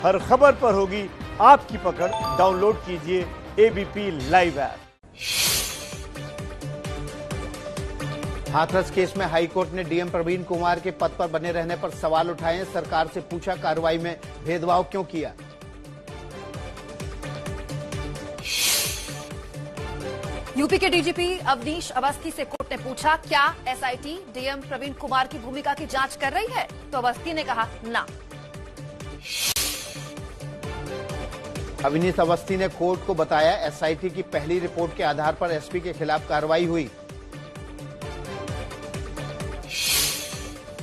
हर खबर पर होगी आपकी पकड़। डाउनलोड कीजिए ABP live app. Hathras case में हाईकोर्ट ने डीएम प्रवीण कुमार के पद पर बने रहने पर सवाल उठाए। सरकार से पूछा, कार्रवाई में भेदभाव क्यों किया। यूपी के डीजीपी अवनीश अवस्थी से कोर्ट ने पूछा, क्या एसआईटी डीएम प्रवीण कुमार की भूमिका की जांच कर रही है? तो अवस्थी ने कहा, ना। अवनीश अवस्थी ने कोर्ट को बताया, एसआईटी की पहली रिपोर्ट के आधार पर एसपी के खिलाफ कार्रवाई हुई।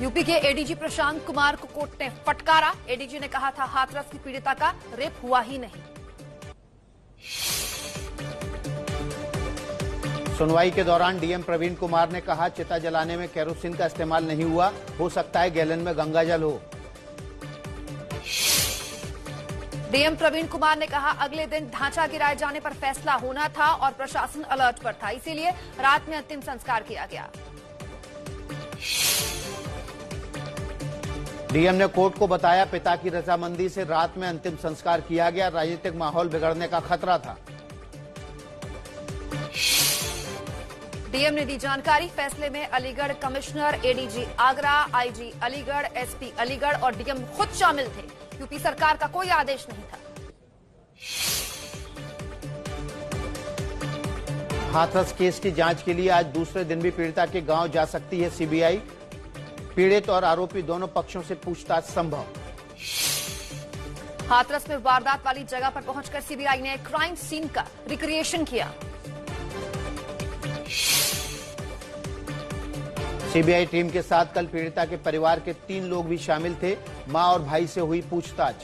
यूपी के एडीजी प्रशांत कुमार को कोर्ट ने फटकारा। एडीजी ने कहा था, हाथरस की पीड़िता का रेप हुआ ही नहीं। सुनवाई के दौरान डीएम प्रवीण कुमार ने कहा, चिता जलाने में केरोसिन का इस्तेमाल नहीं हुआ, हो सकता है गैलन में गंगाजल हो। डीएम प्रवीण कुमार ने कहा, अगले दिन ढांचा गिराए जाने पर फैसला होना था और प्रशासन अलर्ट पर था, इसीलिए रात में अंतिम संस्कार किया गया। डीएम ने कोर्ट को बताया, पिता की रजामंदी से रात में अंतिम संस्कार किया गया, राजनीतिक माहौल बिगड़ने का खतरा था। डीएम ने दी जानकारी। फैसले में Aligarh commissioner, ADG Agra, IG Aligarh, SP Aligarh और डीएम खुद शामिल थे। यूपी सरकार का कोई आदेश नहीं था। हाथरस केस की जांच के लिए आज दूसरे दिन भी पीड़िता के गांव जा सकती है सीबीआई। पीड़ित और आरोपी दोनों पक्षों से पूछताछ संभव। हाथरस में वारदात वाली जगह पर पहुंचकर सीबीआई ने क्राइम सीन का रिक्रिएशन किया। सीबीआई टीम के साथ कल पीड़िता के परिवार के 3 लोग भी शामिल थे। मां और भाई से हुई पूछताछ।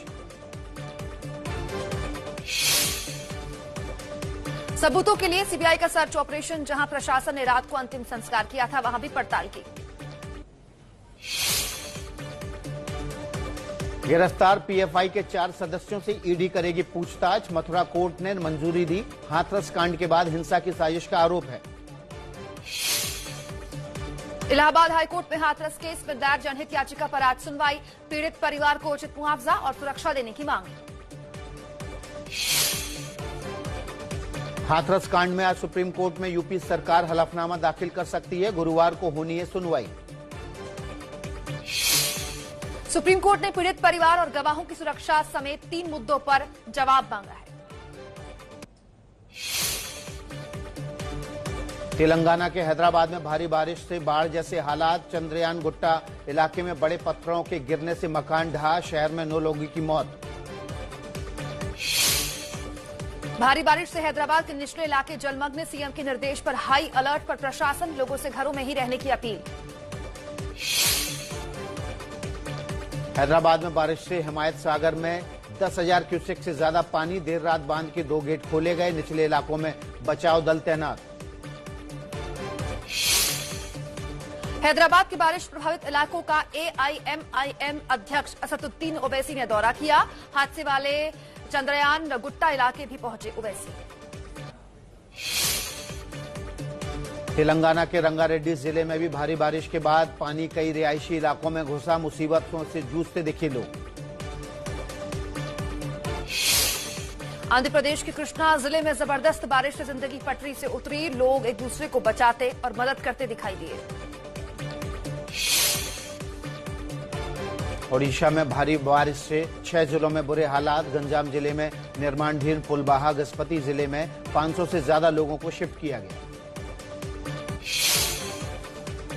सबूतों के लिए सीबीआई का सर्च ऑपरेशन। जहां प्रशासन ने रात को अंतिम संस्कार किया था, वहां भी पड़ताल की। गिरफ्तार पीएफआई के 4 सदस्यों से ईडी करेगी पूछताछ। मथुरा कोर्ट ने मंजूरी दी। हाथरस कांड के बाद हिंसा की साजिश का आरोप है। इलाहाबाद हाईकोर्ट में हाथरस केस में दायर जनहित याचिका पर आज सुनवाई। पीड़ित परिवार को उचित मुआवजा और सुरक्षा देने की मांग। हाथरस कांड में आज सुप्रीम कोर्ट में यूपी सरकार हलफनामा दाखिल कर सकती है। गुरुवार को होनी है सुनवाई। सुप्रीम कोर्ट ने पीड़ित परिवार और गवाहों की सुरक्षा समेत 3 मुद्दों पर जवाब मांगा है। तेलंगाना के हैदराबाद में भारी बारिश से बाढ़ जैसे हालात। चंद्रयान गुट्टा इलाके में बड़े पत्थरों के गिरने से मकान ढहा। शहर में 9 लोगों की मौत। भारी बारिश से हैदराबाद के निचले इलाके जलमग्न। सीएम के निर्देश पर हाई अलर्ट पर प्रशासन। लोगों से घरों में ही रहने की अपील। हैदराबाद में बारिश से हिमायत सागर में 10,000 क्यूसेक से ज्यादा पानी। देर रात बांध के 2 गेट खोले गए। निचले इलाकों में बचाव दल तैनात। हैदराबाद के बारिश प्रभावित इलाकों का एआईएमआईएम अध्यक्ष असदुद्दीन ओवैसी ने दौरा किया। हादसे वाले चंद्रयान गुट्टा इलाके भी पहुंचे ओवैसी। तेलंगाना के रंगारेड्डी जिले में भी भारी बारिश के बाद पानी कई रिहायशी इलाकों में घुसा। मुसीबतों से जूझते दिखे लोग। आंध्र प्रदेश के कृष्णा जिले में जबरदस्त बारिश से जिंदगी पटरी से उतरी। लोग एक दूसरे को बचाते और मदद करते दिखाई दिए। ओडिशा में भारी बारिश से 6 जिलों में बुरे हालात। गंजाम जिले में निर्माणाधीन पुल बहा। गजपति जिले में 500 से ज्यादा लोगों को शिफ्ट किया गया।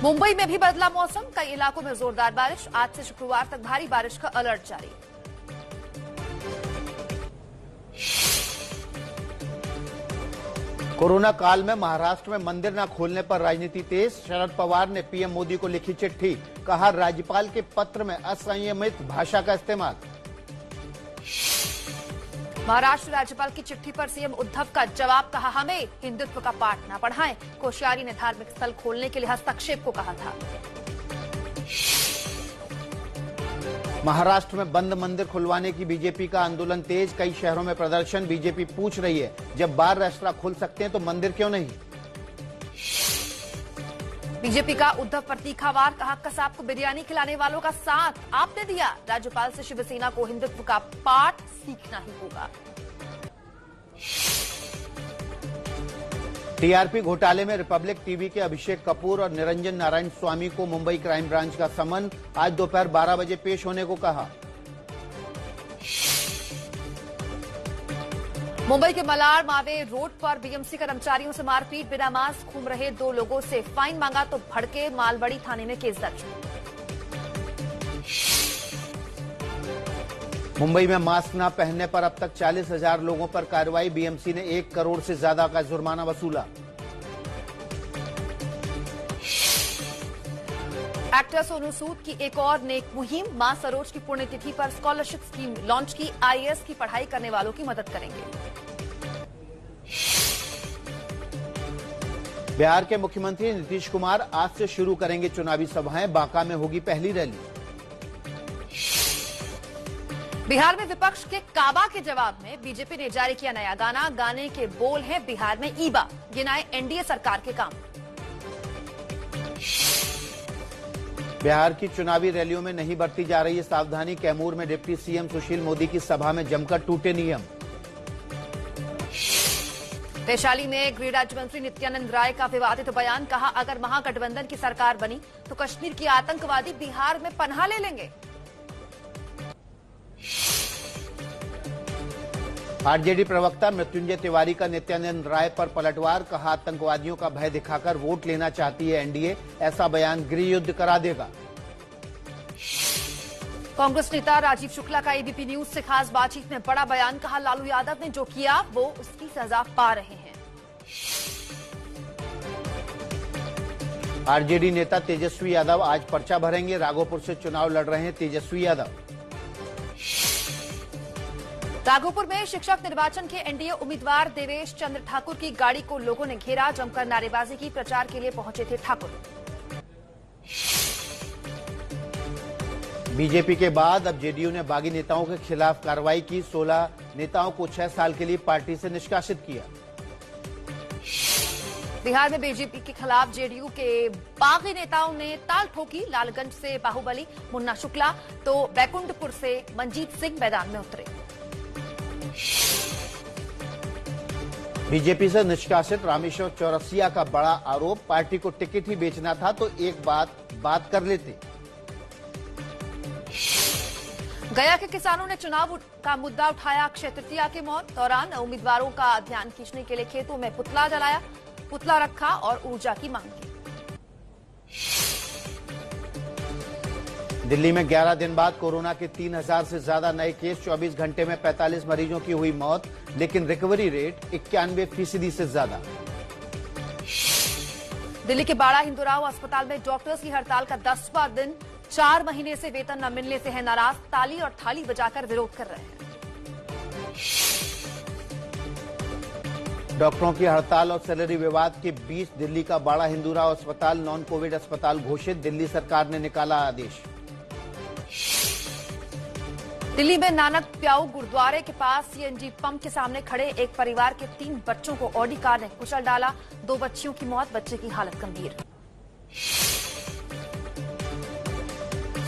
मुंबई में भी बदला मौसम। कई इलाकों में जोरदार बारिश। आज से शुक्रवार तक भारी बारिश का अलर्ट जारी। कोरोना काल में महाराष्ट्र में मंदिर न खोलने पर राजनीति तेज। शरद पवार ने पीएम मोदी को लिखी चिट्ठी। कहा, राज्यपाल के पत्र में असंयमित भाषा का इस्तेमाल। महाराष्ट्र राज्यपाल की चिट्ठी पर सीएम उद्धव का जवाब। कहा, हमें हिंदुत्व का पाठ न पढ़ाएं। कोश्यारी ने धार्मिक स्थल खोलने के लिए हस्तक्षेप को कहा था। महाराष्ट्र में बंद मंदिर खुलवाने की बीजेपी का आंदोलन तेज। कई शहरों में प्रदर्शन। बीजेपी पूछ रही है, जब बार रेस्तरां खुल सकते हैं तो मंदिर क्यों नहीं। बीजेपी का उद्धव पर तीखावार, कहा कसाब को बिरयानी खिलाने वालों का साथ आपने दिया। राज्यपाल से शिवसेना को हिंदुत्व का पाठ सीखना ही होगा। टीआरपी घोटाले में रिपब्लिक टीवी के अभिषेक कपूर और निरंजन नारायण स्वामी को मुंबई क्राइम ब्रांच का समन, आज दोपहर 12 बजे पेश होने को कहा। मुंबई के मलाड मावे रोड पर बीएमसी कर्मचारियों से मारपीट, बिना मास्क घूम रहे 2 लोगों से फाइन मांगा तो भड़के, मालबड़ी थाने में केस दर्ज। मुंबई में मास्क न पहनने पर अब तक 40,000 लोगों पर कार्रवाई, बीएमसी ने 1 करोड़ से ज्यादा का जुर्माना वसूला। एक्टर सोनू सूद की एक और नेक मुहिम, मां सरोज की पुण्यतिथि पर स्कॉलरशिप स्कीम लॉन्च की, आईएएस की पढ़ाई करने वालों की मदद करेंगे। बिहार के मुख्यमंत्री नीतीश कुमार आज से शुरू करेंगे चुनावी सभाएं, बांका में होगी पहली रैली। बिहार में विपक्ष के काबा के जवाब में बीजेपी ने जारी किया नया गाना, गाने के बोल हैं बिहार में ईबा, गिनाए एनडीए सरकार के काम। बिहार की चुनावी रैलियों में नहीं बरती जा रही है सावधानी, कैमूर में डिप्टी सीएम सुशील मोदी की सभा में जमकर टूटे नियम। वैशाली में गृह राज्य मंत्री नित्यानंद राय का विवादित बयान, कहा अगर महागठबंधन की सरकार बनी तो कश्मीर के आतंकवादी बिहार में पनाह ले लेंगे। आरजेडी प्रवक्ता मृत्युंजय तिवारी का नित्यानंद राय पर पलटवार, कहा आतंकवादियों का भय दिखाकर वोट लेना चाहती है एनडीए, ऐसा बयान गृह युद्ध करा देगा। कांग्रेस नेता राजीव शुक्ला का एबीपी न्यूज से खास बातचीत में बड़ा बयान, कहा लालू यादव ने जो किया वो उसकी सजा पा रहे हैं। आरजेडी नेता तेजस्वी यादव आज पर्चा भरेंगे, राघोपुर से चुनाव लड़ रहे हैं तेजस्वी यादव। राघोपुर में शिक्षक निर्वाचन के एनडीए उम्मीदवार देवेश चंद्र ठाकुर की गाड़ी को लोगों ने घेरा, जमकर नारेबाजी की, प्रचार के लिए पहुंचे थे ठाकुर। बीजेपी के बाद अब जेडीयू ने बागी नेताओं के खिलाफ कार्रवाई की, 16 नेताओं को 6 साल के लिए पार्टी से निष्कासित किया। बिहार में बीजेपी के खिलाफ जेडीयू के बागी नेताओं ने ताल ठोकी, लालगंज से बाहुबली मुन्ना शुक्ला तो बैकुंठपुर से मंजीत सिंह मैदान में उतरे। बीजेपी से निष्कासित रामेश्वर चौरसिया का बड़ा आरोप, पार्टी को टिकट ही बेचना था तो एक बात कर लेते। गया के किसानों ने चुनाव का मुद्दा उठाया, अक्षय तृतीया के दौरान उम्मीदवारों का ध्यान खींचने के लिए खेतों में पुतला जलाया, पुतला रखा और ऊर्जा की मांग की। दिल्ली में 11 दिन बाद कोरोना के 3000 से ज्यादा नए केस, 24 घंटे में 45 मरीजों की हुई मौत, लेकिन रिकवरी रेट 91% से ज्यादा। दिल्ली के बाड़ा हिंदूराव अस्पताल में डॉक्टर्स की हड़ताल का 10वां दिन, 4 महीने से वेतन न मिलने से है नाराज, ताली और थाली बजाकर विरोध कर रहे हैं। डॉक्टरों की हड़ताल और सैलरी विवाद के बीच दिल्ली का बाड़ा हिंदूराव अस्पताल नॉन कोविड अस्पताल घोषित, दिल्ली सरकार ने निकाला आदेश। दिल्ली में नानक प्याऊ गुरुद्वारे के पास सीएनजी पंप के सामने खड़े एक परिवार के 3 बच्चों को ऑडी कार ने कुचल डाला, 2 बच्चियों की मौत, बच्चे की हालत गंभीर।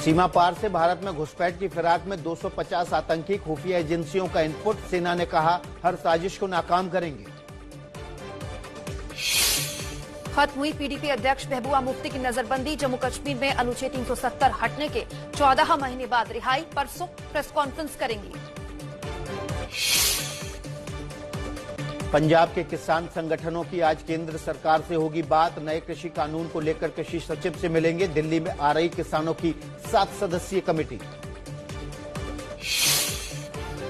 सीमा पार से भारत में घुसपैठ की फिराक में 250 आतंकी, खुफिया एजेंसियों का इनपुट, सेना ने कहा हर साजिश को नाकाम करेंगे। खत्म हुई पीडीपी अध्यक्ष महबूबा मुफ्ती की नजरबंदी, जम्मू कश्मीर में अनुच्छेद 370 हटने के 14 महीने बाद रिहाई, परसों प्रेस कॉन्फ्रेंस करेंगी। पंजाब के किसान संगठनों की आज केंद्र सरकार से होगी बात, नए कृषि कानून को लेकर कृषि सचिव से मिलेंगे, दिल्ली में आ रही किसानों की 7 सदस्यीय कमेटी।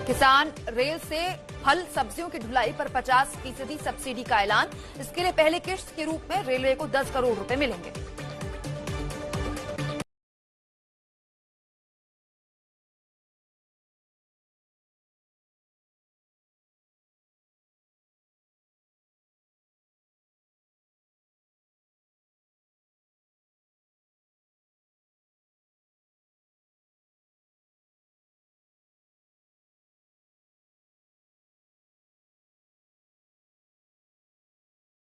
किसान रेल से फल सब्जियों की ढुलाई पर 50% सब्सिडी का ऐलान, इसके लिए पहले किश्त के रूप में रेलवे को 10 करोड़ रुपए मिलेंगे।